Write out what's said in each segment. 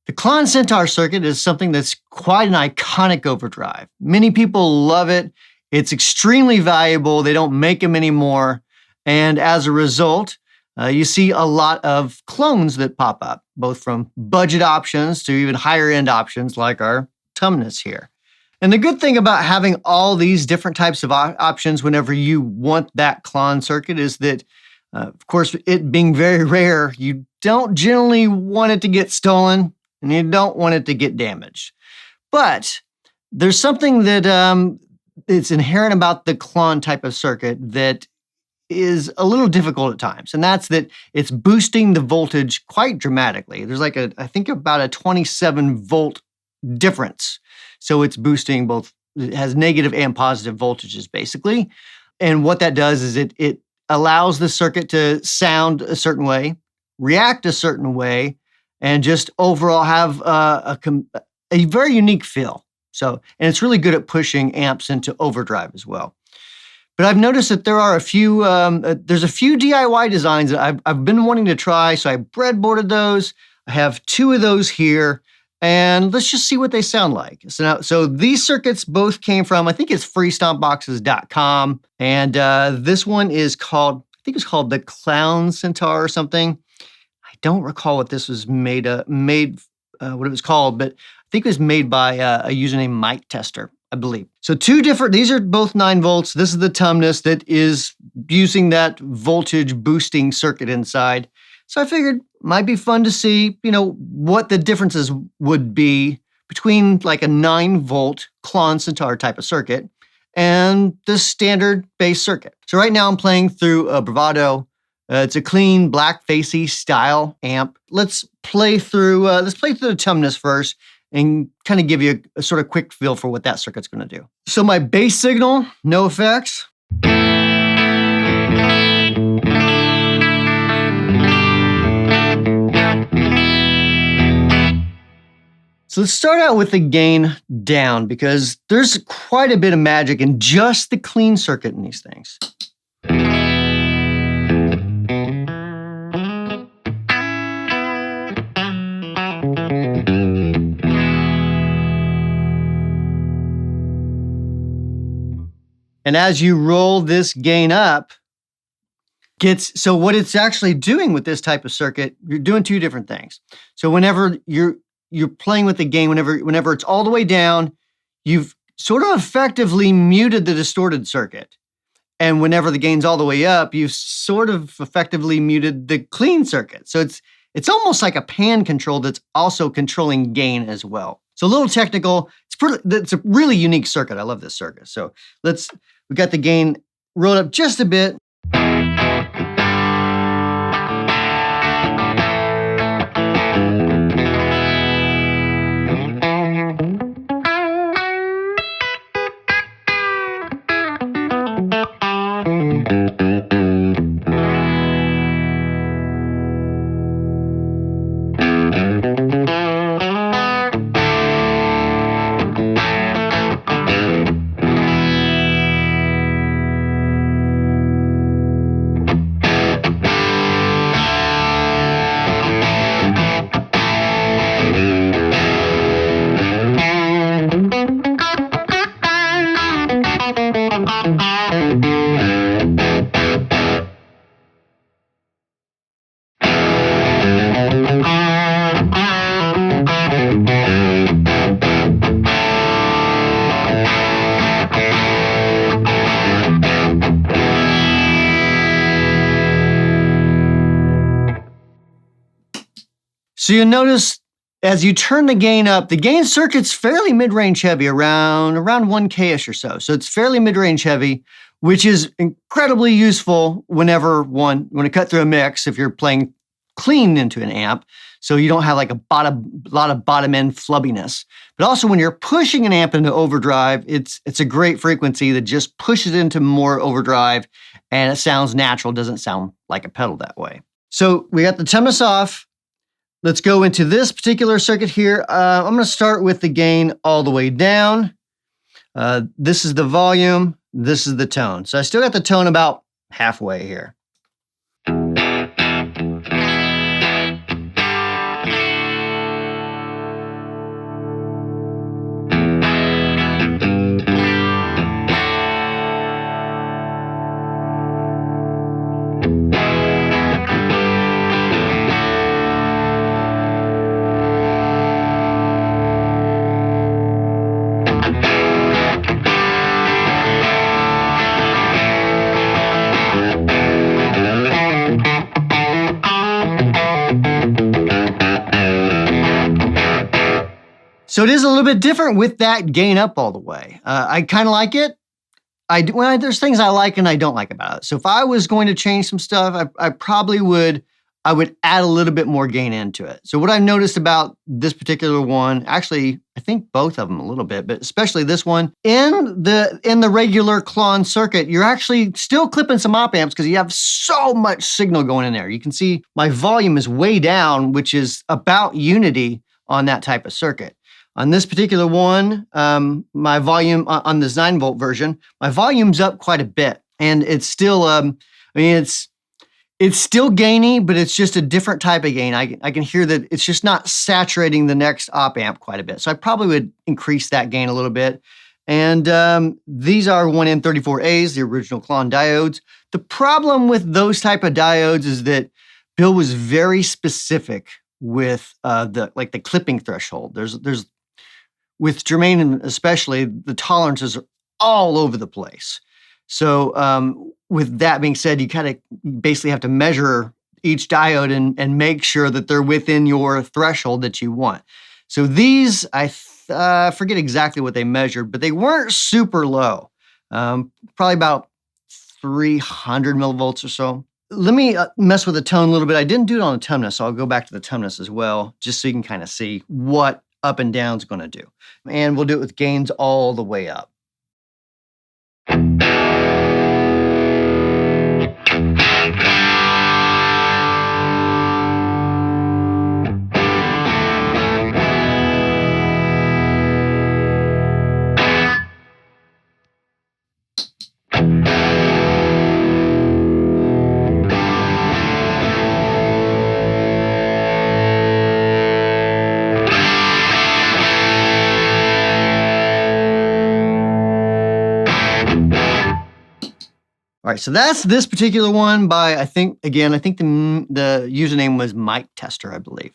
The Klon Centaur circuit is something that's quite an iconic overdrive. Many people love it. It's extremely valuable. They don't make them anymore. And as a result, you see a lot of clones that pop up, both from budget options to even higher end options like our Tumnus here. And the good thing about having all these different types of options whenever you want that Klon circuit is that, of course, it being very rare, you don't generally want it to get stolen and you don't want it to get damaged. But there's something that it's inherent about the Klon type of circuit that is a little difficult at times, and that's that it's boosting the voltage quite dramatically. There's like I think about a 27 volt difference. So it's boosting both, it has negative and positive voltages basically. And what that does is it allows the circuit to sound a certain way, react a certain way, and just overall have a very unique feel. So, and it's really good at pushing amps into overdrive as well. But I've noticed that there are there's a few DIY designs that I've been wanting to try. So I breadboarded those. I have 2 of those here, and let's just see what they sound like. So these circuits both came from, I think it's freestompboxes.com. And this one is called, I think it's called the Klon Centaur or something. I don't recall what this was made what it was called, but I think it was made by a username Mike Tester, I believe. So 2 different, these are both 9 volts. This is the Tumnus that is using that voltage boosting circuit inside. So I figured might be fun to see, what the differences would be between like a 9 volt Klon Centaur type of circuit and the standard bass circuit. So right now I'm playing through a Bravado. It's a clean black facey style amp. Let's play through the Tumnus first and kind of give you a sort of quick feel for what that circuit's going to do. So my bass signal, no effects. So let's start out with the gain down because there's quite a bit of magic in just the clean circuit in these things. And as you roll this gain up, so what it's actually doing with this type of circuit, you're doing 2 different things. So whenever you're playing with the gain, whenever it's all the way down, you've sort of effectively muted the distorted circuit. And whenever the gain's all the way up, you've sort of effectively muted the clean circuit. So it's almost like a pan control that's also controlling gain as well. So a little technical. It's a really unique circuit. I love this circuit. So we got the gain rolled up just a bit. So you'll notice as you turn the gain up, the gain circuit's fairly mid-range heavy, around 1K-ish or so. So it's fairly mid-range heavy, which is incredibly useful whenever when it cut through a mix, if you're playing clean into an amp, so you don't have like a lot of bottom end flubbiness. But also when you're pushing an amp into overdrive, it's a great frequency that just pushes into more overdrive and it sounds natural, doesn't sound like a pedal that way. So we got the Tumnus off. Let's go into this particular circuit here. I'm going to start with the gain all the way down. This is the volume. This is the tone. So I still got the tone about halfway here. So, 2 different, these are both 9 volts. This is the Tumnus that is using that voltage boosting circuit inside. So it's effectively using that voltage boosting circuit. And whenever you're playing clean into an amp, so you don't have like a lot of bottom end flubbiness. But also when you're pushing an amp into overdrive, it's a great frequency that just pushes into more overdrive and it sounds natural, doesn't sound like a pedal that way. So we got the Tumnus off. Let's go into this particular circuit here. I'm going to start with the gain all the way down. This is the volume. This is the tone. So I still got the tone about halfway here. So it is a little bit different with that gain up all the way. I kind of like it. Well, there's things I like and I don't like about it. So if I was going to change some stuff, I probably would add a little bit more gain into it. So what I've noticed about this particular one, actually, I think both of them a little bit, but especially this one, in the regular Klon circuit, you're actually still clipping some op amps because you have so much signal going in there. You can see my volume is way down, which is about unity on that type of circuit. On this particular one, my volume on this 9-volt version, my volume's up quite a bit, and it's still, it's still gainy, but it's just a different type of gain. I can hear that it's just not saturating the next op amp quite a bit. So I probably would increase that gain a little bit. And these are 1N34As, the original Klon diodes. The problem with those type of diodes is that Bill was very specific with the clipping threshold. There's with germanium especially, the tolerances are all over the place. So with that being said, you kind of basically have to measure each diode and make sure that they're within your threshold that you want. So these, I forget exactly what they measured, but they weren't super low. Probably about 300 millivolts or so. Let me mess with the tone a little bit. I didn't do it on the Tumnus, so I'll go back to the Tumnus as well, just so you can kind of see what up and down is going to do. And we'll do it with gains all the way up. All right, so that's this particular one by, I think the username was Mike Tester, I believe.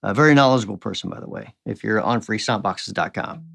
A very knowledgeable person, by the way, if you're on freesoundboxes.com.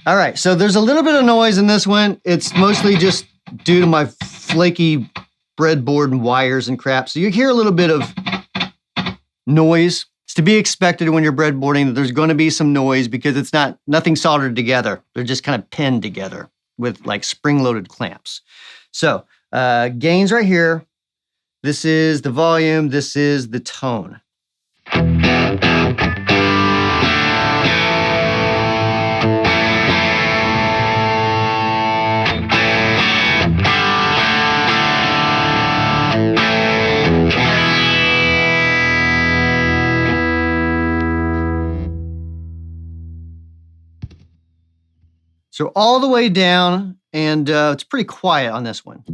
All right, so there's a little bit of noise in this one. It's mostly just due to my flaky breadboard and wires and crap. So you hear a little bit of noise. It's to be expected when you're breadboarding that there's going to be some noise because it's nothing soldered together. They're just kind of pinned together with like spring-loaded clamps. So gains right here. This is the volume. This is the tone. So all the way down, and it's pretty quiet on this one.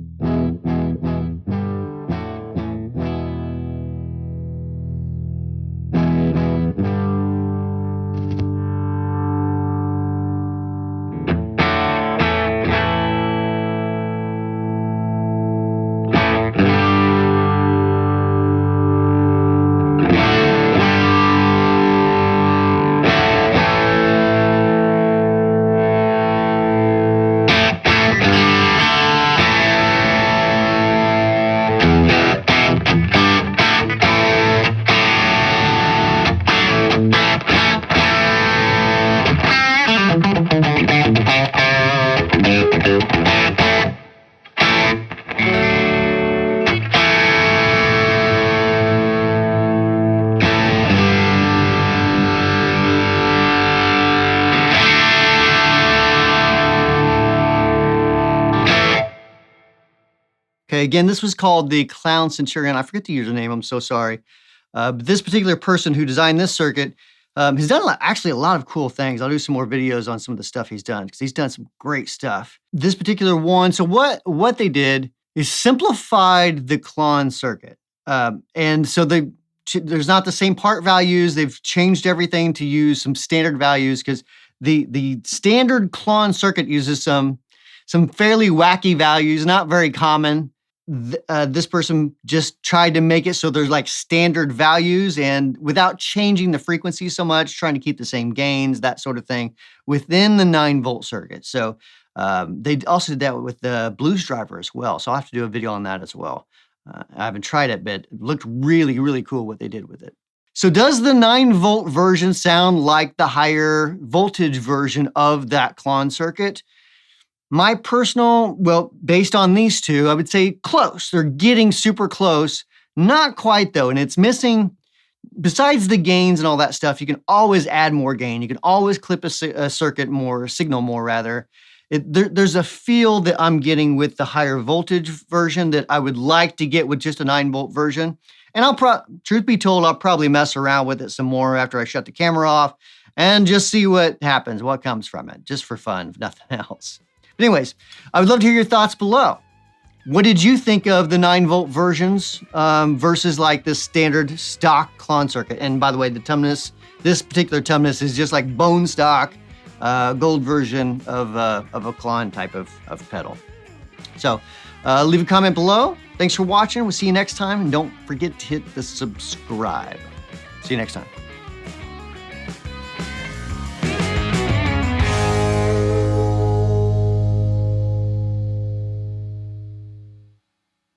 Okay, again, this was called the Klon Centaur. I forget the username, I'm so sorry. But this particular person who designed this circuit has done actually a lot of cool things. I'll do some more videos on some of the stuff he's done because he's done some great stuff. This particular one, so what they did is simplified the Klon circuit. And so there's not the same part values. They've changed everything to use some standard values because the standard Klon circuit uses some fairly wacky values, not very common. This person just tried to make it so there's like standard values and without changing the frequency so much, trying to keep the same gains, that sort of thing within the 9-volt circuit. So they also did that with the blues driver as well. So I'll have to do a video on that as well. I haven't tried it, but it looked really, really cool what they did with it. So does the 9-volt version sound like the higher voltage version of that Klon circuit? My personal, well, based on these two, I would say close. They're getting super close. Not quite though, and it's missing, besides the gains and all that stuff, you can always add more gain. You can always clip a circuit more, signal more rather. There's a feel that I'm getting with the higher voltage version that I would like to get with just a 9-volt version. And truth be told, I'll probably mess around with it some more after I shut the camera off and just see what happens, what comes from it, just for fun, if nothing else. But anyways, I would love to hear your thoughts below. What did you think of the 9-volt versions versus like the standard stock Klon circuit? And by the way, the Tumnus, this particular Tumnus is just like bone stock, gold version of a Klon type of pedal. So leave a comment below. Thanks for watching. We'll see you next time. And don't forget to hit the subscribe. See you next time.